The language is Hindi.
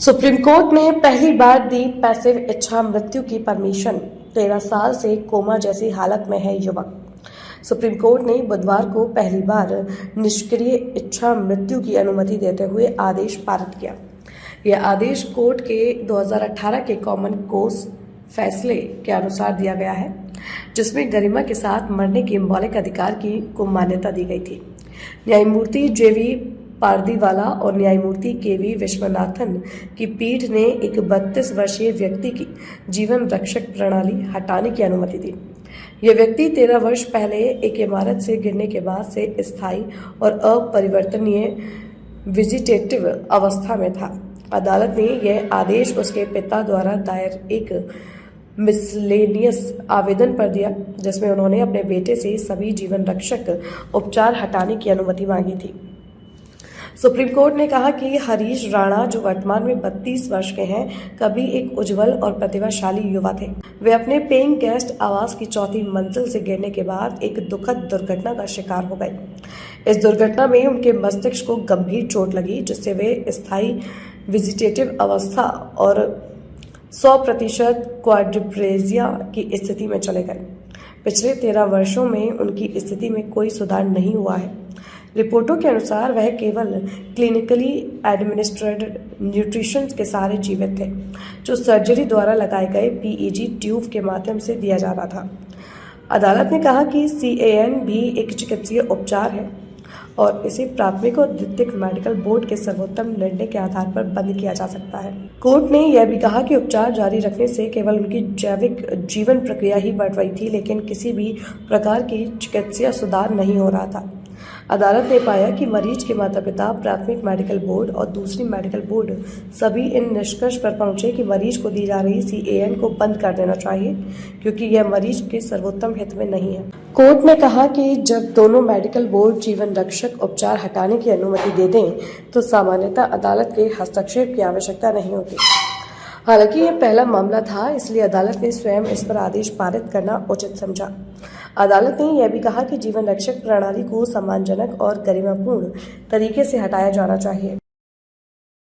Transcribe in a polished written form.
सुप्रीम कोर्ट ने पहली बार दी पैसिव इच्छा मृत्यु की परमिशन। 13 साल से कोमा जैसी हालत में है युवक। सुप्रीम कोर्ट ने बुधवार को पहली बार निष्क्रिय इच्छा मृत्यु की अनुमति देते हुए आदेश पारित किया। यह आदेश कोर्ट के 2018 के कॉमन कोर्स फैसले के अनुसार दिया गया है, जिसमें गरिमा के साथ मरने के मौलिक अधिकार को मान्यता दी गई थी। न्यायमूर्ति जेवी पारदीवाला और न्यायमूर्ति केवी विश्वनाथन की पीठ ने एक 32 वर्षीय व्यक्ति की जीवन रक्षक प्रणाली हटाने की अनुमति दी। यह व्यक्ति 13 वर्ष पहले एक इमारत से गिरने के बाद से स्थायी और अपरिवर्तनीय वेजिटेटिव अवस्था में था। अदालत ने यह आदेश उसके पिता द्वारा दायर एक मिसलेनियस आवेदन पर दिया, जिसमें उन्होंने अपने बेटे से सभी जीवन रक्षक उपचार हटाने की अनुमति मांगी थी। सुप्रीम कोर्ट ने कहा कि हरीश राणा, जो वर्तमान में 32 वर्ष के हैं, कभी एक उज्जवल और प्रतिभाशाली युवा थे। वे अपने पेइंग गेस्ट आवास की 4थी मंजिल से गिरने के बाद एक दुखद दुर्घटना का शिकार हो गए। इस दुर्घटना में उनके मस्तिष्क को गंभीर चोट लगी, जिससे वे स्थायी वेजिटेटिव अवस्था और 100% क्वाड्रिप्लेजिया की स्थिति में चले गए। पिछले 13 वर्षों में उनकी स्थिति में कोई सुधार नहीं हुआ है। रिपोर्टों के अनुसार वह केवल क्लिनिकली एडमिनिस्ट्रेटेड न्यूट्रिशन के सहारे जीवित थे, जो सर्जरी द्वारा लगाए गए पीईजी ट्यूब के माध्यम से दिया जा रहा था। अदालत ने कहा कि CAN भी एक चिकित्सीय उपचार है और इसे प्राथमिक और द्वितीयक मेडिकल बोर्ड के सर्वोत्तम निर्णय के आधार पर बंद किया जा सकता है। कोर्ट ने यह भी कहा कि उपचार जारी रखने से केवल उनकी जैविक जीवन प्रक्रिया ही बढ़ रही थी, लेकिन किसी भी प्रकार की चिकित्सीय सुधार नहीं हो रहा था। अदालत ने पाया कि मरीज के माता पिता, प्राथमिक मेडिकल बोर्ड और दूसरी मेडिकल बोर्ड सभी इन निष्कर्ष पर पहुंचे कि मरीज को दी जा रही CAN को बंद कर देना चाहिए, क्योंकि यह मरीज के सर्वोत्तम हित में नहीं है। कोर्ट ने कहा कि जब दोनों मेडिकल बोर्ड जीवन रक्षक उपचार हटाने की अनुमति दे दें, तो सामान्यतः अदालत के हस्तक्षेप की आवश्यकता नहीं होती। हालांकि यह पहला मामला था, इसलिए अदालत ने स्वयं इस पर आदेश पारित करना उचित समझा। अदालत ने यह भी कहा कि जीवन रक्षक प्रणाली को सम्मानजनक और गरिमापूर्ण तरीके से हटाया जाना चाहिए।